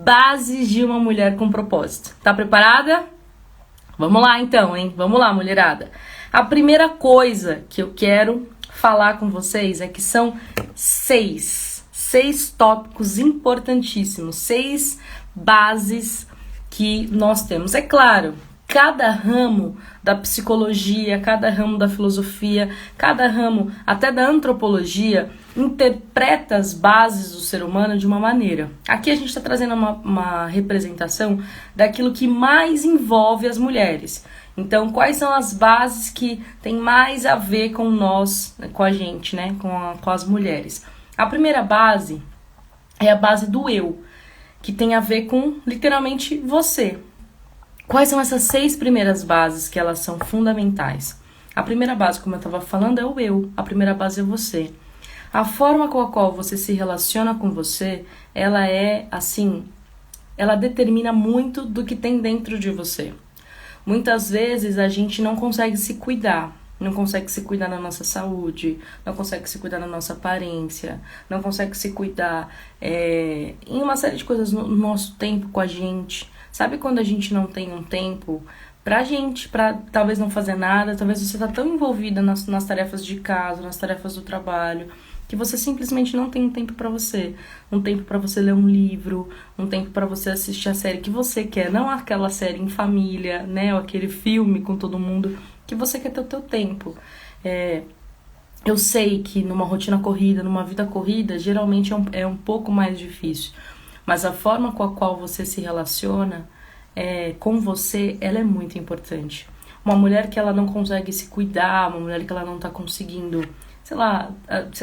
bases de uma mulher com propósito. Tá preparada? Vamos lá então, hein? Vamos lá, mulherada. A primeira coisa que eu quero falar com vocês é que são seis tópicos importantíssimos, 6 bases que nós temos. É claro, cada ramo da psicologia, cada ramo da filosofia, cada ramo até da antropologia interpreta as bases do ser humano de uma maneira. Aqui a gente está trazendo uma representação daquilo que mais envolve as mulheres. Então, quais são as bases que tem mais a ver com nós, com a gente, né? Com as mulheres? A primeira base é a base do eu, que tem a ver com, literalmente, você. Quais são essas 6 primeiras bases que elas são fundamentais? A primeira base, como eu estava falando, é o eu. A primeira base é você. A forma com a qual você se relaciona com você, ela é, assim, ela determina muito do que tem dentro de você. Muitas vezes a gente não consegue se cuidar. Não consegue se cuidar na nossa saúde, não consegue se cuidar na nossa aparência, não consegue se cuidar em uma série de coisas no nosso tempo com a gente. Sabe quando a gente não tem um tempo pra gente, pra talvez não fazer nada, talvez você tá tão envolvida nas tarefas de casa, nas tarefas do trabalho, que você simplesmente não tem um tempo pra você. Um tempo pra você ler um livro, um tempo pra você assistir a série que você quer, não aquela série em família, né, ou aquele filme com todo mundo, que você quer ter o teu tempo. Eu sei que numa rotina corrida, numa vida corrida, geralmente é um pouco mais difícil. Mas a forma com a qual você se relaciona com você, ela é muito importante. Uma mulher que ela não consegue se cuidar, uma mulher que ela não tá conseguindo, sei lá,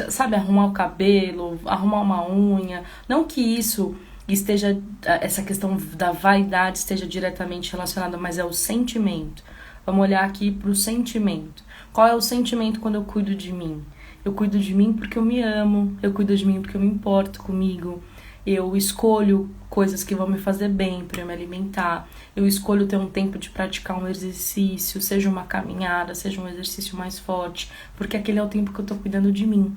sabe, arrumar o cabelo, arrumar uma unha. Não que isso esteja, essa questão da vaidade esteja diretamente relacionada, mas é o sentimento. Vamos olhar aqui para o sentimento. Qual é o sentimento quando eu cuido de mim? Eu cuido de mim porque eu me amo, eu cuido de mim porque eu me importo comigo, eu escolho coisas que vão me fazer bem para eu me alimentar, eu escolho ter um tempo de praticar um exercício, seja uma caminhada, seja um exercício mais forte, porque aquele é o tempo que eu tô cuidando de mim.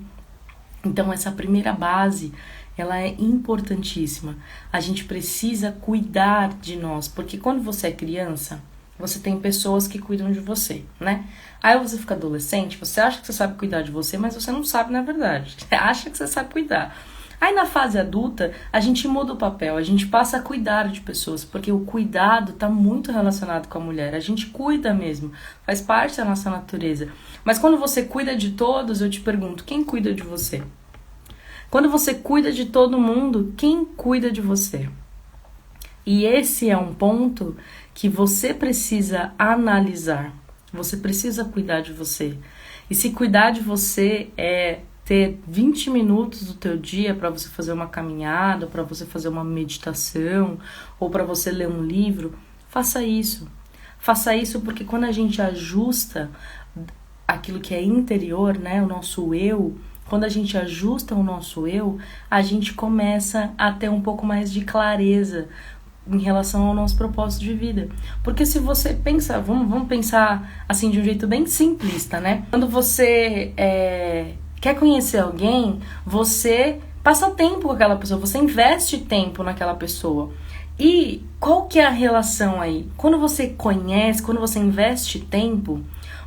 Então essa primeira base, ela é importantíssima. A gente precisa cuidar de nós, porque quando você é criança, você tem pessoas que cuidam de você, né? Aí você fica adolescente, você acha que você sabe cuidar de você, mas você não sabe na verdade. Você acha que você sabe cuidar. Aí na fase adulta, a gente muda o papel, a gente passa a cuidar de pessoas, porque o cuidado tá muito relacionado com a mulher. A gente cuida mesmo, faz parte da nossa natureza. Mas quando você cuida de todos, eu te pergunto, quem cuida de você? Quando você cuida de todo mundo, quem cuida de você? E esse é um ponto que você precisa analisar. Você precisa cuidar de você. E se cuidar de você é ter 20 minutos do teu dia para você fazer uma caminhada, para você fazer uma meditação, ou para você ler um livro, faça isso. Faça isso porque quando a gente ajusta aquilo que é interior, né, o nosso eu, quando a gente ajusta o nosso eu, a gente começa a ter um pouco mais de clareza em relação ao nosso propósito de vida. Porque se você pensa, vamos pensar assim de um jeito bem simplista, né? Quando você quer conhecer alguém, você passa tempo com aquela pessoa, você investe tempo naquela pessoa. E qual que é a relação aí? Quando você conhece, quando você investe tempo,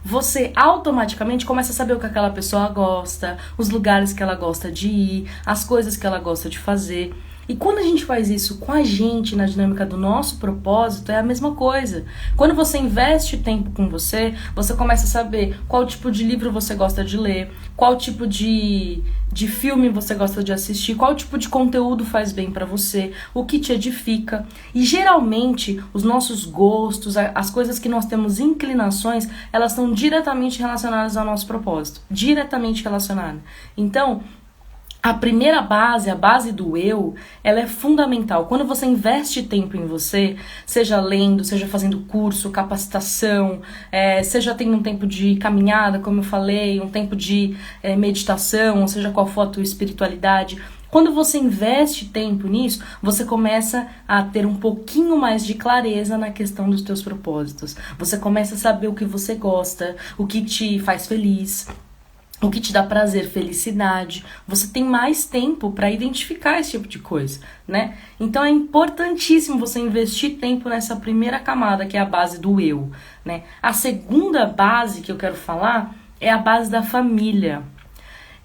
você automaticamente começa a saber o que aquela pessoa gosta, os lugares que ela gosta de ir, as coisas que ela gosta de fazer. E quando a gente faz isso com a gente, na dinâmica do nosso propósito, é a mesma coisa. Quando você investe tempo com você, você começa a saber qual tipo de livro você gosta de ler, qual tipo de filme você gosta de assistir, qual tipo de conteúdo faz bem pra você, o que te edifica. E geralmente, os nossos gostos, as coisas que nós temos inclinações, elas estão diretamente relacionadas ao nosso propósito. Diretamente relacionadas. Então, a primeira base, a base do eu, ela é fundamental. Quando você investe tempo em você, seja lendo, seja fazendo curso, capacitação, seja tendo um tempo de caminhada, como eu falei, um tempo de meditação, seja qual for a tua espiritualidade, quando você investe tempo nisso, você começa a ter um pouquinho mais de clareza na questão dos teus propósitos. Você começa a saber o que você gosta, o que te faz feliz. o que te dá prazer, felicidade. Você tem mais tempo para identificar esse tipo de coisa, né? Então é importantíssimo você investir tempo nessa primeira camada, que é a base do eu, né? A segunda base que eu quero falar é a base da família.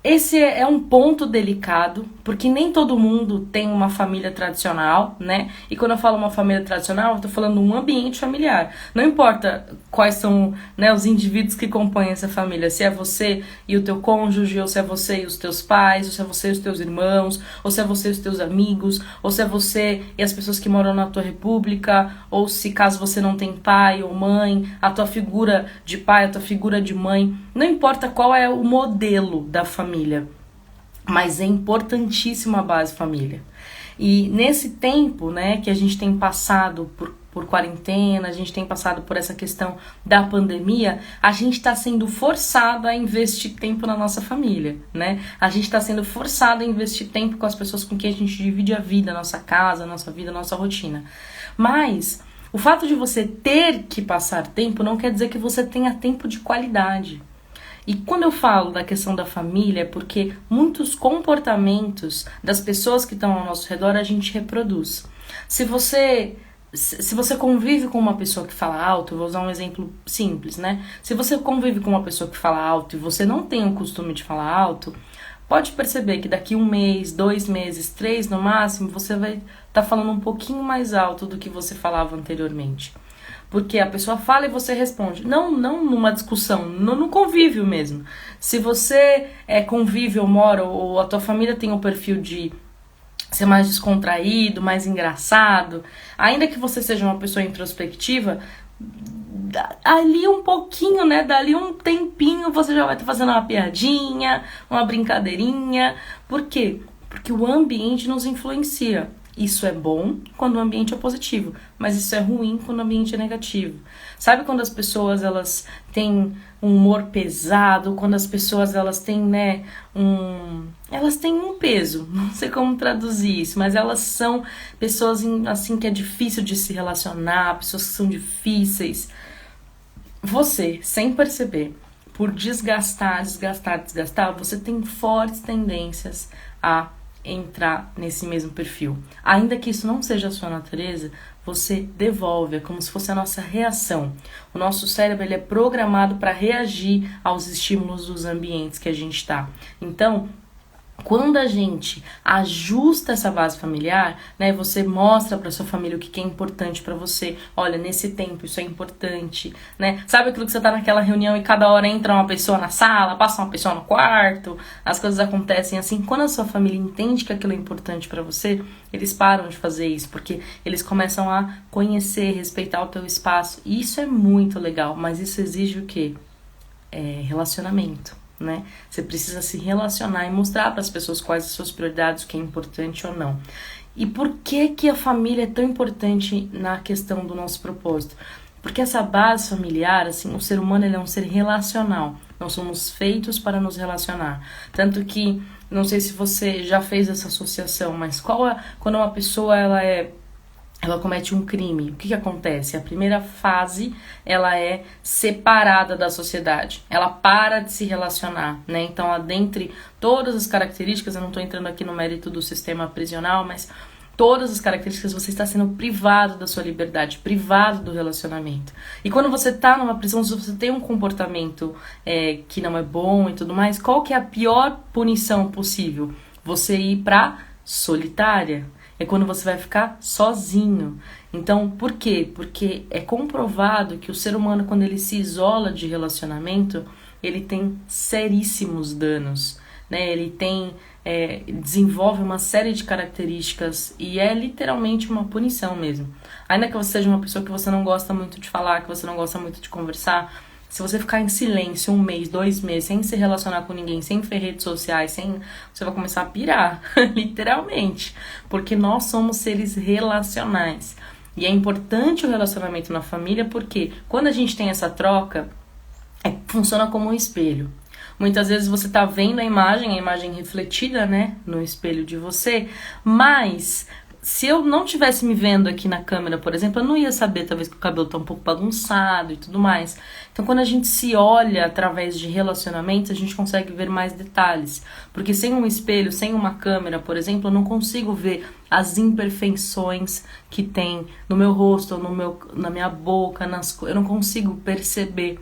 Esse é um ponto delicado, porque nem todo mundo tem uma família tradicional, né? E quando eu falo uma família tradicional, eu tô falando um ambiente familiar. Não importa quais são, né, os indivíduos que compõem essa família, se é você e o teu cônjuge, ou se é você e os teus pais, ou se é você e os teus irmãos, ou se é você e os teus amigos, ou se é você e as pessoas que moram na tua república, ou se caso você não tem pai ou mãe, a tua figura de pai, a tua figura de mãe. Não importa qual é o modelo da família, mas é importantíssima a base família. E nesse tempo, né, que a gente tem passado por quarentena, a gente tem passado por essa questão da pandemia, a gente está sendo forçado a investir tempo na nossa família, né? A gente está sendo forçado a investir tempo com as pessoas com quem a gente divide a vida, a nossa casa, a nossa vida, a nossa rotina. Mas o fato de você ter que passar tempo não quer dizer que você tenha tempo de qualidade. E quando eu falo da questão da família, é porque muitos comportamentos das pessoas que estão ao nosso redor a gente reproduz. Se você convive com uma pessoa que fala alto, eu vou usar um exemplo simples, né? Se você convive com uma pessoa que fala alto e você não tem o costume de falar alto, pode perceber que daqui 1 mês, 2 meses, 3 no máximo, você vai estar falando um pouquinho mais alto do que você falava anteriormente. Porque a pessoa fala e você responde. Não numa discussão, no convívio mesmo. Se você convive ou mora, ou a tua família tem o perfil de ser mais descontraído, mais engraçado, ainda que você seja uma pessoa introspectiva, ali um pouquinho, né, dali um tempinho você já vai estar fazendo uma piadinha, uma brincadeirinha. Por quê? Porque o ambiente nos influencia. Isso é bom quando o ambiente é positivo, mas isso é ruim quando o ambiente é negativo. Sabe quando as pessoas elas têm um humor pesado, quando as pessoas elas têm, né, elas têm um peso, não sei como traduzir isso, mas elas são pessoas assim que é difícil de se relacionar, pessoas que são difíceis. Você, sem perceber, por desgastar, você tem fortes tendências a entrar nesse mesmo perfil. Ainda que isso não seja a sua natureza, você devolve, é como se fosse a nossa reação. O nosso cérebro ele é programado para reagir aos estímulos dos ambientes que a gente está. Então, quando a gente ajusta essa base familiar, né, você mostra para sua família o que é importante para você. Olha, nesse tempo isso é importante, né? Sabe aquilo que você tá naquela reunião e cada hora entra uma pessoa na sala, passa uma pessoa no quarto, as coisas acontecem assim. Quando a sua família entende que aquilo é importante para você, eles param de fazer isso, porque eles começam a conhecer, respeitar o teu espaço. E isso é muito legal, mas isso exige o quê? Relacionamento. Né? Você precisa se relacionar e mostrar para as pessoas quais as suas prioridades, o que é importante ou não. E por que a família é tão importante na questão do nosso propósito? Porque essa base familiar, assim, o ser humano ele é um ser relacional. Nós somos feitos para nos relacionar. Tanto que, não sei se você já fez essa associação, mas quando uma pessoa ela comete um crime, o que acontece? A primeira fase, ela é separada da sociedade. Ela para de se relacionar, né? Então, dentre todas as características, eu não estou entrando aqui no mérito do sistema prisional, mas todas as características, você está sendo privado da sua liberdade, privado do relacionamento. E quando você está numa prisão, se você tem um comportamento que não é bom e tudo mais, qual que é a pior punição possível? Você ir para solitária. É quando você vai ficar sozinho. Então, por quê? Porque é comprovado que o ser humano, quando ele se isola de relacionamento, ele tem seríssimos danos, né? Ele desenvolve uma série de características e é literalmente uma punição mesmo. Ainda que você seja uma pessoa que você não gosta muito de falar, que você não gosta muito de conversar, se você ficar em silêncio 1 mês, 2 meses, sem se relacionar com ninguém, sem ver redes sociais, você vai começar a pirar, literalmente. Porque nós somos seres relacionais. E é importante o relacionamento na família porque quando a gente tem essa troca, funciona como um espelho. Muitas vezes você tá vendo a imagem refletida, né, no espelho de você, mas se eu não tivesse me vendo aqui na câmera, por exemplo, eu não ia saber, talvez, que o cabelo tá um pouco bagunçado e tudo mais. Então, quando a gente se olha através de relacionamentos, a gente consegue ver mais detalhes. Porque sem um espelho, sem uma câmera, por exemplo, eu não consigo ver as imperfeições que tem no meu rosto, na minha boca, eu não consigo perceber.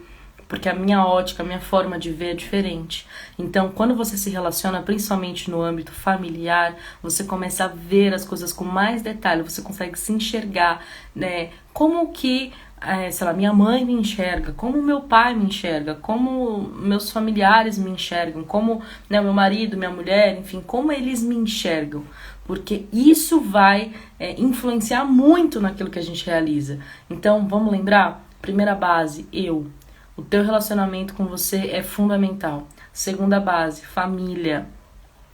Porque a minha ótica, a minha forma de ver é diferente. Então, quando você se relaciona, principalmente no âmbito familiar, você começa a ver as coisas com mais detalhe, você consegue se enxergar, né? Como que, sei lá, minha mãe me enxerga, como meu pai me enxerga, como meus familiares me enxergam, como, né, meu marido, minha mulher, enfim, como eles me enxergam. Porque isso vai influenciar muito naquilo que a gente realiza. Então, vamos lembrar? Primeira base, eu. O teu relacionamento com você é fundamental. Segunda base, família.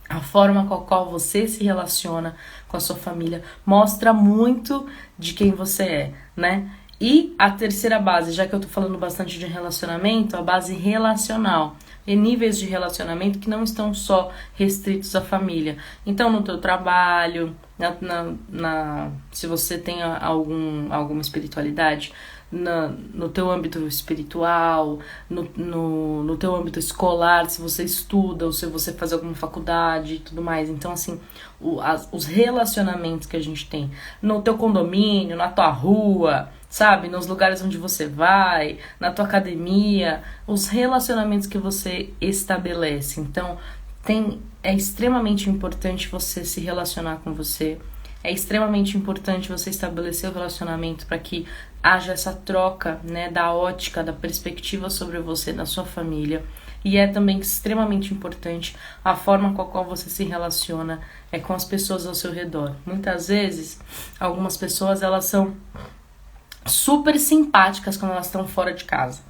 A forma com a qual você se relaciona com a sua família mostra muito de quem você é, né? E a terceira base, já que eu tô falando bastante de relacionamento, a base relacional. E níveis de relacionamento que não estão só restritos à família. Então, no teu trabalho, se você tem alguma espiritualidade, no teu âmbito espiritual, no teu âmbito escolar, se você estuda ou se você faz alguma faculdade e tudo mais. Então, assim, os relacionamentos que a gente tem no teu condomínio, na tua rua, sabe? Nos lugares onde você vai, na tua academia, os relacionamentos que você estabelece. Então, é extremamente importante você se relacionar com você. É extremamente importante você estabelecer o relacionamento para que haja essa troca, né, da ótica, da perspectiva sobre você, da sua família. E é também extremamente importante a forma com a qual você se relaciona com as pessoas ao seu redor. Muitas vezes, algumas pessoas, elas são super simpáticas quando elas estão fora de casa.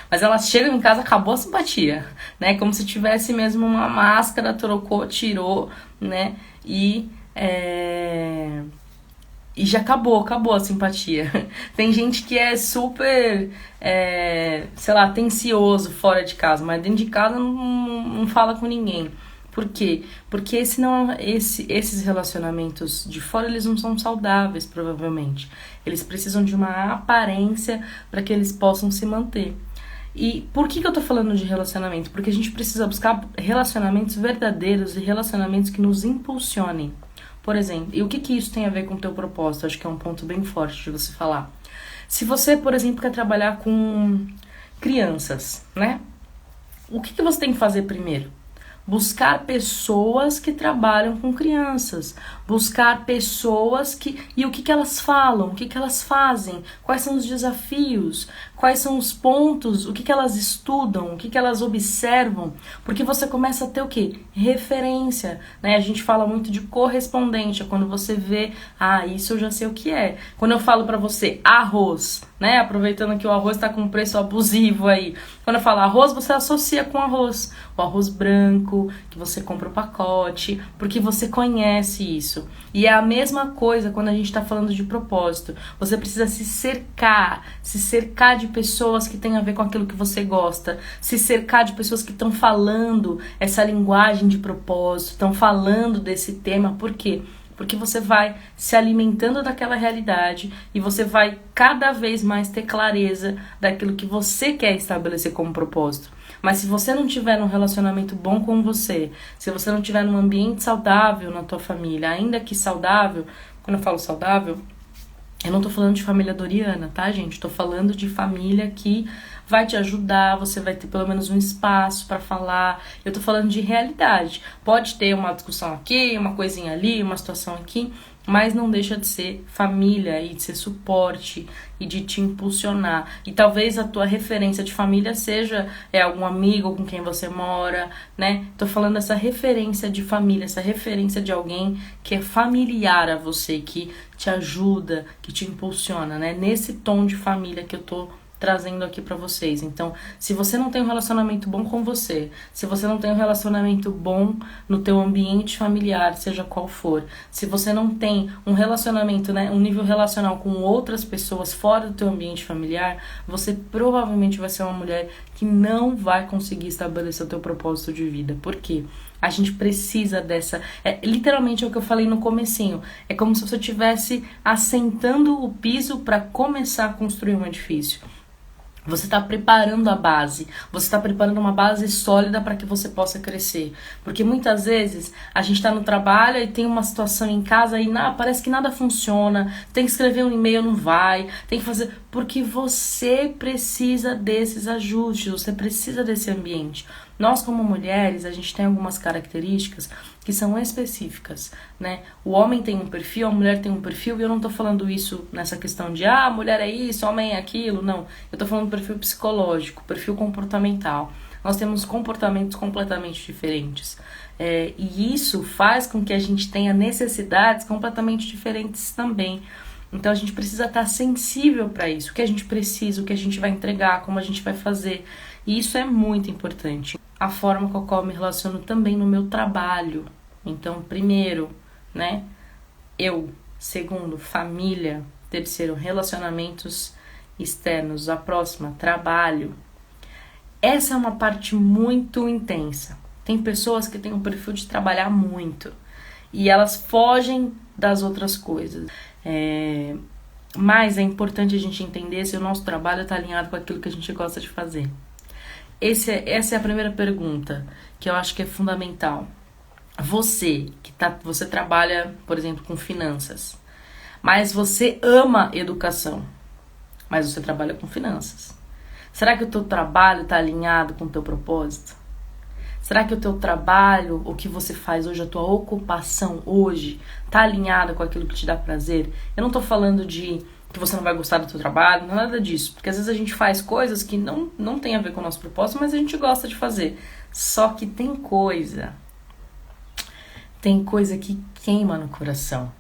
Mas elas chegam em casa, acabou a simpatia, né? Como se tivesse mesmo uma máscara, trocou, tirou, né? E já acabou a simpatia. Tem gente que é super, sei lá, atencioso fora de casa, mas dentro de casa não fala com ninguém. Por quê? Porque esses relacionamentos de fora, eles não são saudáveis, provavelmente. Eles precisam de uma aparência para que eles possam se manter. E por que eu tô falando de relacionamento? Porque a gente precisa buscar relacionamentos verdadeiros e relacionamentos que nos impulsionem. Por exemplo, e o que isso tem a ver com o teu propósito? Acho que é um ponto bem forte de você falar. Se você, por exemplo, quer trabalhar com crianças, né? O que você tem que fazer primeiro? Buscar pessoas que trabalham com crianças. Buscar pessoas e o que elas falam, o que elas fazem, quais são os desafios, quais são os pontos, o que elas estudam, o que elas observam, porque você começa a ter o quê? Referência, né? A gente fala muito de correspondente, é quando você vê, isso eu já sei o que é. Quando eu falo pra você arroz, né? Aproveitando que o arroz tá com um preço abusivo aí. Quando eu falo arroz, você associa com arroz. O arroz branco, que você compra o pacote, porque você conhece isso. E é a mesma coisa quando a gente tá falando de propósito. Você precisa se cercar de pessoas que têm a ver com aquilo que você gosta, se cercar de pessoas que estão falando essa linguagem de propósito, estão falando desse tema. Por quê? Porque você vai se alimentando daquela realidade e você vai cada vez mais ter clareza daquilo que você quer estabelecer como propósito. Mas se você não tiver um relacionamento bom com você, se você não tiver num ambiente saudável na tua família, ainda que saudável, quando eu falo saudável, eu não tô falando de família doriana, tá, gente? Tô falando de família que vai te ajudar, você vai ter pelo menos um espaço pra falar. Eu tô falando de realidade. Pode ter uma discussão aqui, uma coisinha ali, uma situação aqui, mas não deixa de ser família e de ser suporte e de te impulsionar. E talvez a tua referência de família seja algum amigo com quem você mora, né? Tô falando essa referência de família, essa referência de alguém que é familiar a você, que te ajuda, que te impulsiona, né? Nesse tom de família que eu tô trazendo aqui pra vocês. Então, se você não tem um relacionamento bom com você, se você não tem um relacionamento bom no teu ambiente familiar, seja qual for, se você não tem um relacionamento, né, um nível relacional com outras pessoas fora do teu ambiente familiar, você provavelmente vai ser uma mulher que não vai conseguir estabelecer o teu propósito de vida. Por quê? A gente precisa dessa... literalmente é o que eu falei no comecinho. É como se você estivesse assentando o piso para começar a construir um edifício. Você está preparando a base, você está preparando uma base sólida para que você possa crescer. Porque muitas vezes a gente está no trabalho e tem uma situação em casa e parece que nada funciona, tem que escrever um e-mail, não vai, tem que fazer... Porque você precisa desses ajustes, você precisa desse ambiente. Nós, como mulheres, a gente tem algumas características que são específicas, né? O homem tem um perfil, a mulher tem um perfil, e eu não tô falando isso nessa questão de, mulher é isso, homem é aquilo, não. Eu tô falando perfil psicológico, perfil comportamental. Nós temos comportamentos completamente diferentes. E isso faz com que a gente tenha necessidades completamente diferentes também. Então a gente precisa estar sensível para isso, o que a gente precisa, o que a gente vai entregar, como a gente vai fazer. E isso é muito importante. A forma com a qual eu me relaciono também no meu trabalho. Então, primeiro, né, eu. Segundo, família. Terceiro, relacionamentos externos. A próxima, trabalho. Essa é uma parte muito intensa. Tem pessoas que têm um perfil de trabalhar muito e elas fogem das outras coisas. Mas é importante a gente entender se o nosso trabalho está alinhado com aquilo que a gente gosta de fazer. Essa é a primeira pergunta, que eu acho que é fundamental. Você trabalha, por exemplo, com finanças, mas você ama educação, mas você trabalha com finanças. Será que o teu trabalho está alinhado com o teu propósito? Será que o teu trabalho, o que você faz hoje, a tua ocupação hoje, está alinhada com aquilo que te dá prazer? Eu não estou falando de que você não vai gostar do teu trabalho, não é nada disso. Porque às vezes a gente faz coisas que não tem a ver com o nosso propósito, mas a gente gosta de fazer. Só que tem coisa que queima no coração.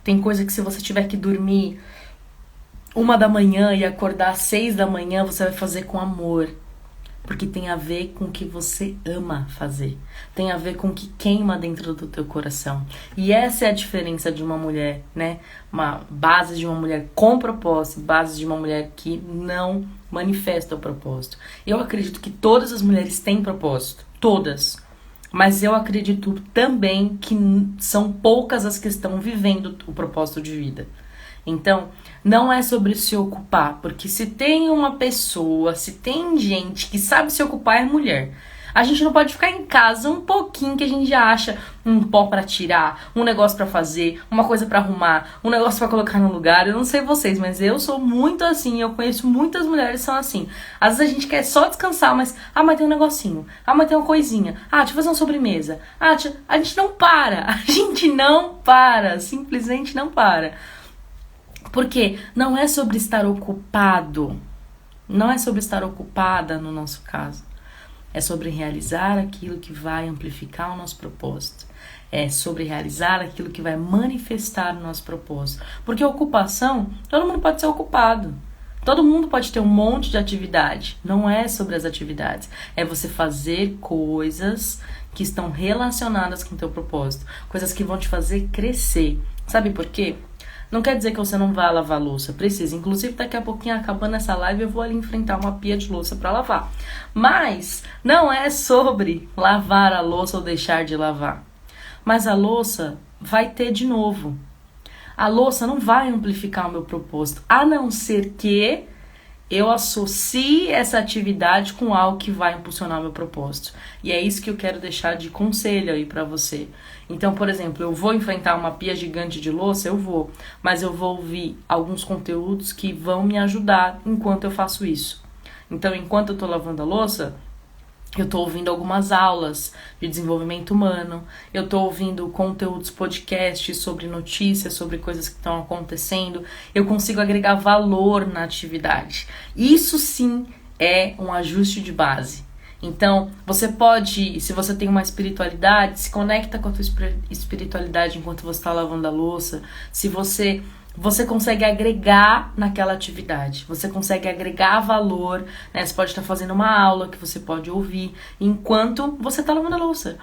Tem coisa que se você tiver que dormir 1h e acordar às 6h, você vai fazer com amor. Porque tem a ver com o que você ama fazer. Tem a ver com o que queima dentro do teu coração. E essa é a diferença de uma mulher, né? Uma base de uma mulher com propósito, base de uma mulher que não manifesta o propósito. Eu acredito que todas as mulheres têm propósito. Todas. Mas eu acredito também que são poucas as que estão vivendo o propósito de vida. Então, não é sobre se ocupar, porque se tem uma pessoa, se tem gente que sabe se ocupar, é mulher. A gente não pode ficar em casa um pouquinho que a gente já acha um pó pra tirar, um negócio pra fazer, uma coisa pra arrumar, um negócio pra colocar no lugar. Eu não sei vocês, mas eu sou muito assim, eu conheço muitas mulheres que são assim. Às vezes a gente quer só descansar, mas tem um negocinho, mas tem uma coisinha, deixa eu fazer uma sobremesa. A gente não para, a gente não para, simplesmente não para. Porque não é sobre estar ocupado, não é sobre estar ocupada no nosso caso. É sobre realizar aquilo que vai amplificar o nosso propósito. É sobre realizar aquilo que vai manifestar o nosso propósito. Porque a ocupação, todo mundo pode ser ocupado. Todo mundo pode ter um monte de atividade. Não é sobre as atividades. É você fazer coisas que estão relacionadas com o teu propósito. Coisas que vão te fazer crescer. Sabe por quê? Não quer dizer que você não vá lavar louça, precisa. Inclusive, daqui a pouquinho, acabando essa live, eu vou ali enfrentar uma pia de louça para lavar. Mas não é sobre lavar a louça ou deixar de lavar. Mas a louça vai ter de novo. A louça não vai amplificar o meu propósito, a não ser que eu associe essa atividade com algo que vai impulsionar o meu propósito. E é isso que eu quero deixar de conselho aí pra você. Então, por exemplo, eu vou enfrentar uma pia gigante de louça? Eu vou. Mas eu vou ouvir alguns conteúdos que vão me ajudar enquanto eu faço isso. Então, enquanto eu tô lavando a louça, eu tô ouvindo algumas aulas de desenvolvimento humano, eu tô ouvindo conteúdos, podcasts sobre notícias, sobre coisas que estão acontecendo, eu consigo agregar valor na atividade. Isso sim é um ajuste de base. Então, você pode, se você tem uma espiritualidade, se conecta com a tua espiritualidade enquanto você está lavando a louça. Se você consegue agregar naquela atividade, você consegue agregar valor, né? Você pode estar fazendo uma aula que você pode ouvir enquanto você está lavando a louça.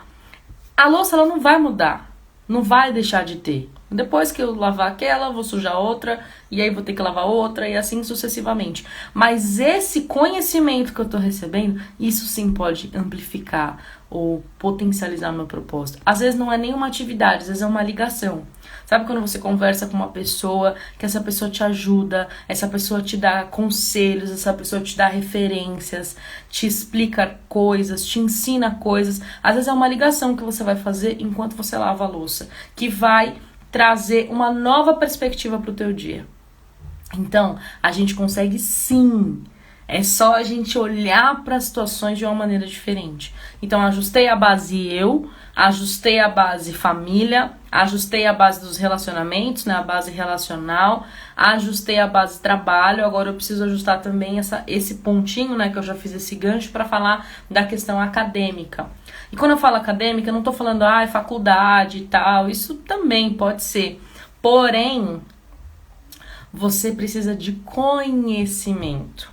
A louça ela não vai mudar, não vai deixar de ter, Depois que eu lavar aquela, vou sujar outra, e aí vou ter que lavar outra, e assim sucessivamente. Mas esse conhecimento que eu tô recebendo, isso sim pode amplificar ou potencializar meu propósito. Às vezes não é nenhuma atividade, às vezes é uma ligação. Sabe quando você conversa com uma pessoa, que essa pessoa te ajuda, essa pessoa te dá conselhos, essa pessoa te dá referências, te explica coisas, te ensina coisas. Às vezes é uma ligação que você vai fazer enquanto você lava a louça, que vai trazer uma nova perspectiva para o teu dia. Então, a gente consegue sim. É só a gente olhar para as situações de uma maneira diferente. Então, ajustei a base eu, ajustei a base família, ajustei a base dos relacionamentos, né, a base relacional, ajustei a base trabalho. Agora eu preciso ajustar também esse pontinho, né, que eu já fiz esse gancho para falar da questão acadêmica. E quando eu falo acadêmica, eu não tô falando, faculdade e tal, isso também pode ser. Porém, você precisa de conhecimento.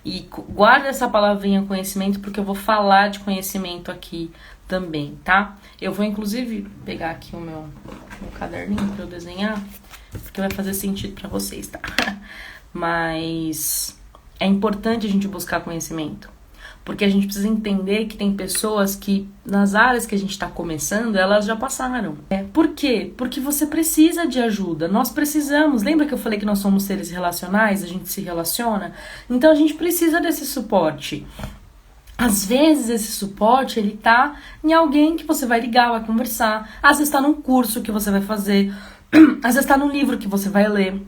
E guarda essa palavrinha conhecimento, porque eu vou falar de conhecimento aqui também, tá? Eu vou, inclusive, pegar aqui o meu caderninho para eu desenhar, porque vai fazer sentido para vocês, tá? Mas é importante a gente buscar conhecimento, porque a gente precisa entender que tem pessoas que, nas áreas que a gente está começando, elas já passaram. Por quê? Porque você precisa de ajuda. Nós precisamos. Lembra que eu falei que nós somos seres relacionais? A gente se relaciona? Então, a gente precisa desse suporte. Às vezes, esse suporte, ele tá em alguém que você vai ligar, vai conversar. Às vezes, tá num curso que você vai fazer. Às vezes, tá num livro que você vai ler.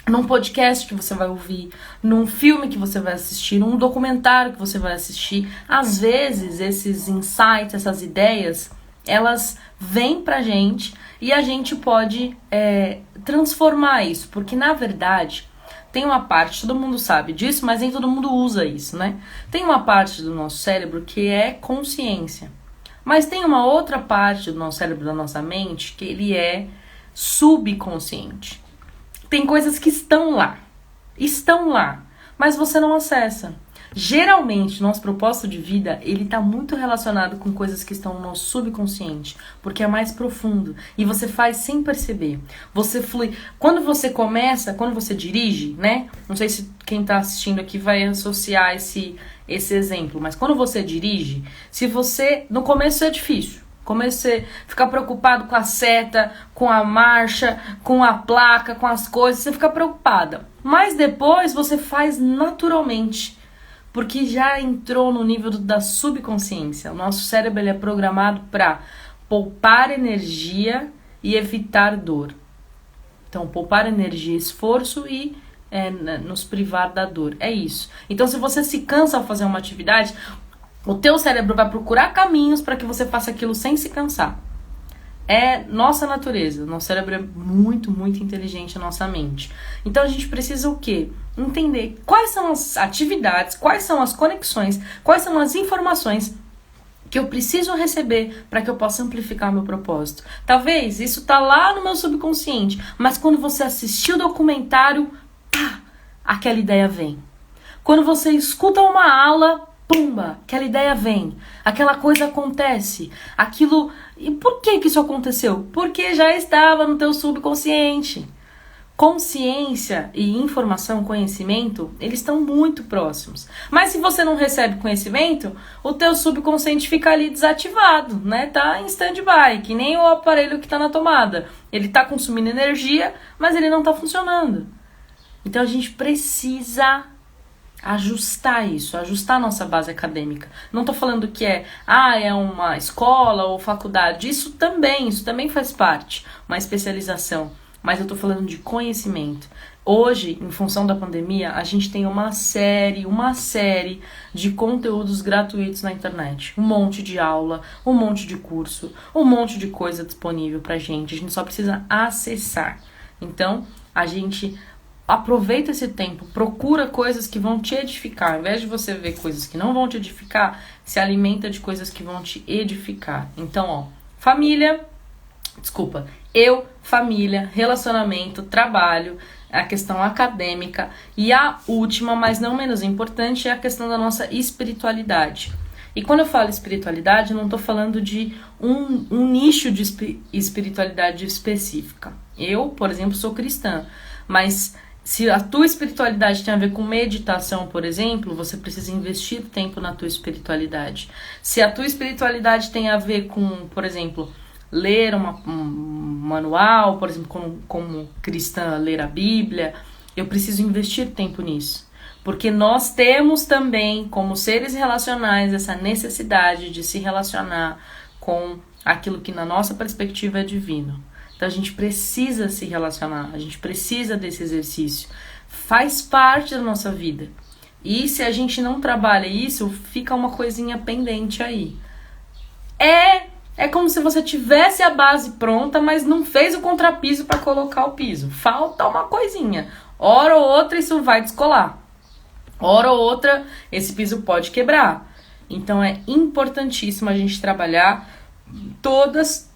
Num podcast que você vai ouvir, num filme que você vai assistir, num documentário que você vai assistir. Às vezes, esses insights, essas ideias, elas vêm pra gente e a gente pode transformar isso. Porque, na verdade, tem uma parte, todo mundo sabe disso, mas nem todo mundo usa isso, né? Tem uma parte do nosso cérebro que é consciência. Mas tem uma outra parte do nosso cérebro, da nossa mente, que ele é subconsciente. Tem coisas que estão lá, mas você não acessa. Geralmente, o nosso propósito de vida, ele tá muito relacionado com coisas que estão no nosso subconsciente, porque é mais profundo, e você faz sem perceber. Você flui. Quando você dirige, né? Não sei se quem tá assistindo aqui vai associar esse exemplo, mas quando você dirige, no começo é difícil. Comecei a ficar preocupado com a seta, com a marcha, com a placa, com as coisas, você fica preocupada. Mas depois você faz naturalmente, porque já entrou no nível da subconsciência. O nosso cérebro ele é programado para poupar energia e evitar dor. Então, poupar energia e esforço e nos privar da dor. É isso. Então, se você se cansa ao fazer uma atividade, o teu cérebro vai procurar caminhos para que você faça aquilo sem se cansar. É nossa natureza. Nosso cérebro é muito, muito inteligente, a nossa mente. Então a gente precisa o quê? Entender quais são as atividades, quais são as conexões, quais são as informações que eu preciso receber para que eu possa amplificar meu propósito. Talvez isso tá lá no meu subconsciente, mas quando você assistir o documentário, aquela ideia vem. Quando você escuta uma aula, pumba, aquela ideia vem, aquela coisa acontece, aquilo... E por que isso aconteceu? Porque já estava no teu subconsciente. Consciência e informação, conhecimento, eles estão muito próximos. Mas se você não recebe conhecimento, o teu subconsciente fica ali desativado, né? Tá em stand-by, que nem o aparelho que tá na tomada. Ele tá consumindo energia, mas ele não tá funcionando. Então a gente precisa ajustar isso, ajustar a nossa base acadêmica. Não tô falando que é uma escola ou faculdade, isso também faz parte, uma especialização, mas eu tô falando de conhecimento. Hoje, em função da pandemia, a gente tem uma série de conteúdos gratuitos na internet, um monte de aula, um monte de curso, um monte de coisa disponível pra gente, a gente só precisa acessar. Então, a gente aproveita esse tempo, procura coisas que vão te edificar. Ao invés de você ver coisas que não vão te edificar, se alimenta de coisas que vão te edificar. Então, família, relacionamento, trabalho, a questão acadêmica e a última, mas não menos importante, é a questão da nossa espiritualidade. E quando eu falo espiritualidade, eu não tô falando de um nicho de espiritualidade específica. Eu, por exemplo, sou cristã, mas se a tua espiritualidade tem a ver com meditação, por exemplo, você precisa investir tempo na tua espiritualidade. Se a tua espiritualidade tem a ver com, por exemplo, ler um manual, por exemplo, como cristã, ler a Bíblia, eu preciso investir tempo nisso. Porque nós temos também, como seres relacionais, essa necessidade de se relacionar com aquilo que na nossa perspectiva é divino. Então a gente precisa se relacionar, a gente precisa desse exercício. Faz parte da nossa vida. E se a gente não trabalha isso, fica uma coisinha pendente aí. É como se você tivesse a base pronta, mas não fez o contrapiso para colocar o piso. Falta uma coisinha. Hora ou outra isso vai descolar. Hora ou outra esse piso pode quebrar. Então é importantíssimo a gente trabalhar todas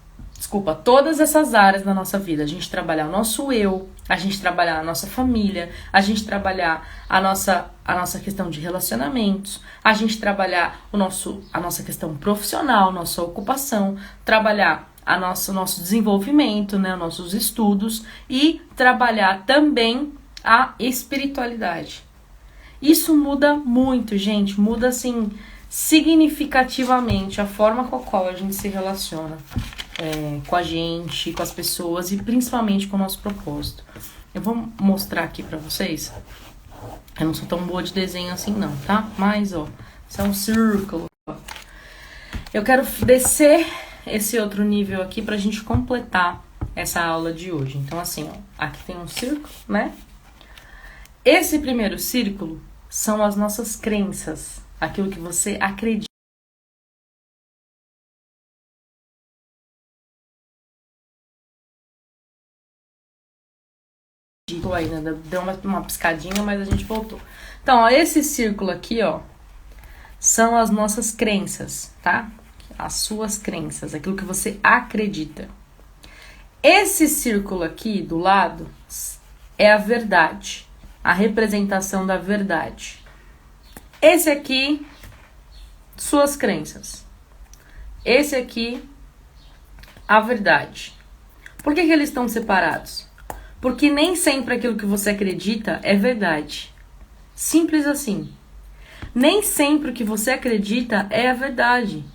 essas áreas da nossa vida. A gente trabalhar o nosso eu, a gente trabalhar a nossa família, a gente trabalhar a nossa questão de relacionamentos, a gente trabalhar a nossa questão profissional, nossa ocupação, trabalhar nosso desenvolvimento, né, nossos estudos e trabalhar também a espiritualidade. Isso muda muito, gente, muda assim significativamente a forma com a qual a gente se relaciona com a gente, com as pessoas e principalmente com o nosso propósito. Eu vou mostrar aqui pra vocês. Eu não sou tão boa de desenho assim não, tá? Mas, ó, isso é um círculo. Eu quero descer esse outro nível aqui pra gente completar essa aula de hoje. Então, assim, ó, aqui tem um círculo, né? Esse primeiro círculo são as nossas crenças, aquilo que você acredita. Ainda deu uma piscadinha, mas a gente voltou. Então, ó, esse círculo aqui, ó, são as nossas crenças, tá? As suas crenças, aquilo que você acredita. Esse círculo aqui do lado é a verdade, a representação da verdade. Esse aqui, suas crenças. Esse aqui, a verdade. Por que eles estão separados? Porque nem sempre aquilo que você acredita é verdade. Simples assim. Nem sempre o que você acredita é a verdade.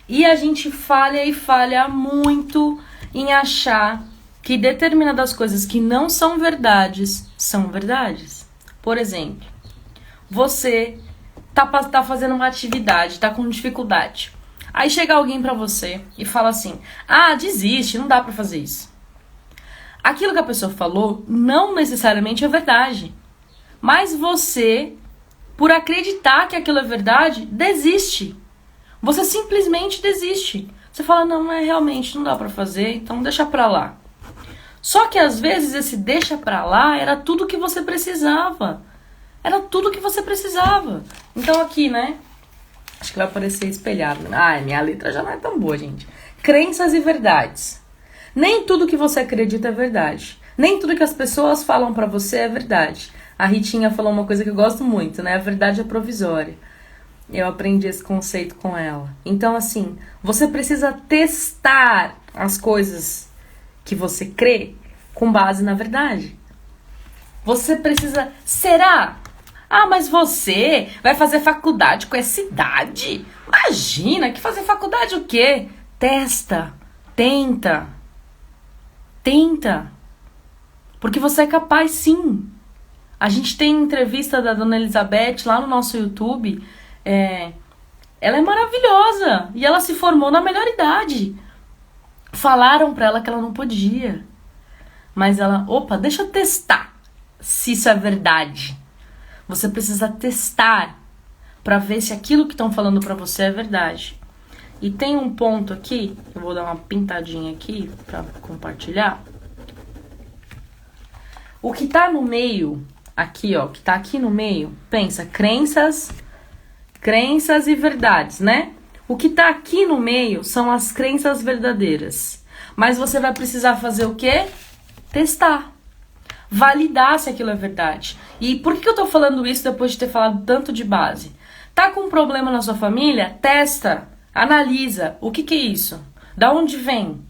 E a gente falha muito em achar que determinadas coisas que não são verdades, são verdades. Por exemplo, você tá fazendo uma atividade, tá com dificuldade. Aí chega alguém pra você e fala assim: ah, desiste, não dá pra fazer isso. Aquilo que a pessoa falou não necessariamente é verdade. Mas você, por acreditar que aquilo é verdade, desiste. Você simplesmente desiste. Você fala: não, realmente não dá pra fazer, então deixa pra lá. Só que às vezes esse deixa pra lá era tudo que você precisava. Era tudo que você precisava. Então aqui, né? Acho que vai aparecer espelhado. Ai, minha letra já não é tão boa, gente. Crenças e verdades. Nem tudo que você acredita é verdade. Nem tudo que as pessoas falam pra você é verdade. A Ritinha falou uma coisa que eu gosto muito, né? A verdade é provisória. Eu aprendi esse conceito com ela. Então, assim, você precisa testar as coisas que você crê com base na verdade. Você precisa... Será? Ah, mas você vai fazer faculdade com essa idade? Imagina, que fazer faculdade o quê? Testa. Tenta. Porque você é capaz, sim. A gente tem entrevista da Dona Elizabeth lá no nosso YouTube. Ela é maravilhosa. E ela se formou na melhor idade. Falaram pra ela que ela não podia. Mas ela, deixa eu testar se isso é verdade. Você precisa testar pra ver se aquilo que estão falando pra você é verdade. E tem um ponto aqui, eu vou dar uma pintadinha aqui pra compartilhar. O que tá no meio, aqui ó, que tá aqui no meio, pensa, crenças e verdades, né? O que tá aqui no meio são as crenças verdadeiras. Mas você vai precisar fazer o quê? Testar. Validar se aquilo é verdade. E por que eu tô falando isso depois de ter falado tanto de base? Tá com um problema na sua família? Testa, analisa. O que é isso? Da onde vem?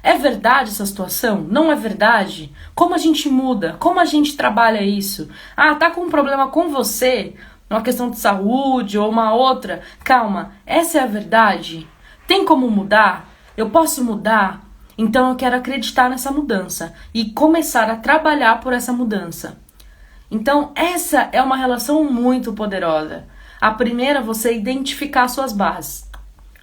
É verdade essa situação? Não é verdade? Como a gente muda? Como a gente trabalha isso? Ah, tá com um problema com você? Uma questão de saúde ou uma outra? Calma, essa é a verdade? Tem como mudar? Eu posso mudar? Então eu quero acreditar nessa mudança e começar a trabalhar por essa mudança. Então essa é uma relação muito poderosa. A primeira, você identificar suas bases.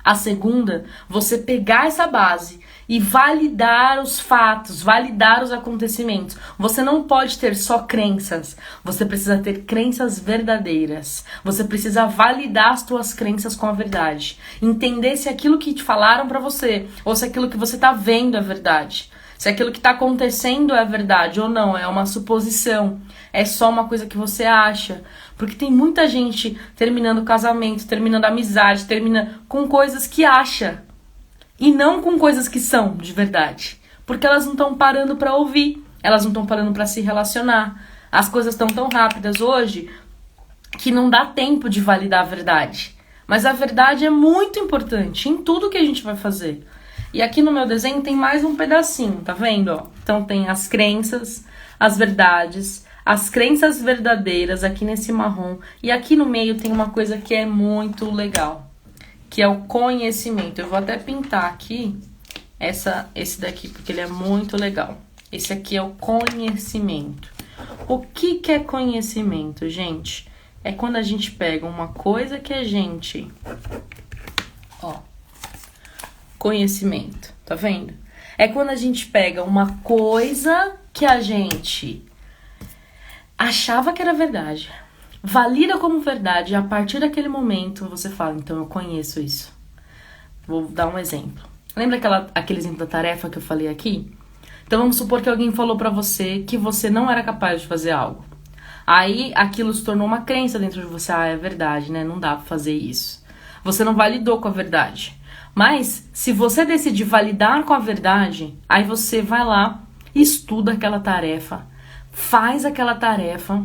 A segunda, você pegar essa base e validar os fatos, validar os acontecimentos. Você não pode ter só crenças, você precisa ter crenças verdadeiras. Você precisa validar as suas crenças com a verdade. Entender se aquilo que te falaram pra você, ou se aquilo que você tá vendo é verdade. Se aquilo que tá acontecendo é verdade ou não, é uma suposição, é só uma coisa que você acha. Porque tem muita gente terminando casamento, terminando amizade, termina com coisas que acha. E não com coisas que são de verdade. Porque elas não estão parando para ouvir. Elas não estão parando para se relacionar. As coisas estão tão rápidas hoje que não dá tempo de validar a verdade. Mas a verdade é muito importante em tudo que a gente vai fazer. E aqui no meu desenho tem mais um pedacinho, tá vendo? Ó? Então tem as crenças, as verdades, as crenças verdadeiras aqui nesse marrom. E aqui no meio tem uma coisa que é muito legal, que é o conhecimento. Eu vou até pintar aqui esse daqui, porque ele é muito legal. Esse aqui é o conhecimento. O que é conhecimento, gente? É quando a gente pega uma coisa que a gente... Ó, conhecimento, tá vendo? É quando a gente pega uma coisa que a gente achava que era verdade, valida como verdade, e a partir daquele momento você fala, então eu conheço isso. Vou dar um exemplo. Lembra aquele exemplo da tarefa que eu falei aqui? Então vamos supor que alguém falou pra você que você não era capaz de fazer algo. Aí aquilo se tornou uma crença dentro de você. Ah, é verdade, né? Não dá pra fazer isso. Você não validou com a verdade. Mas se você decidir validar com a verdade, aí você vai lá, estuda aquela tarefa, faz aquela tarefa.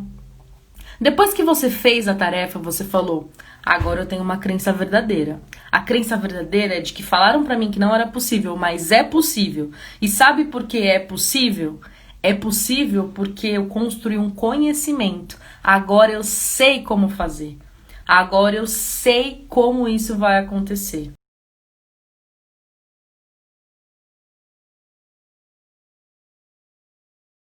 Depois que você fez a tarefa, você falou, agora eu tenho uma crença verdadeira. A crença verdadeira é de que falaram pra mim que não era possível, mas é possível. E sabe por que é possível? É possível porque eu construí um conhecimento. Agora eu sei como fazer. Agora eu sei como isso vai acontecer.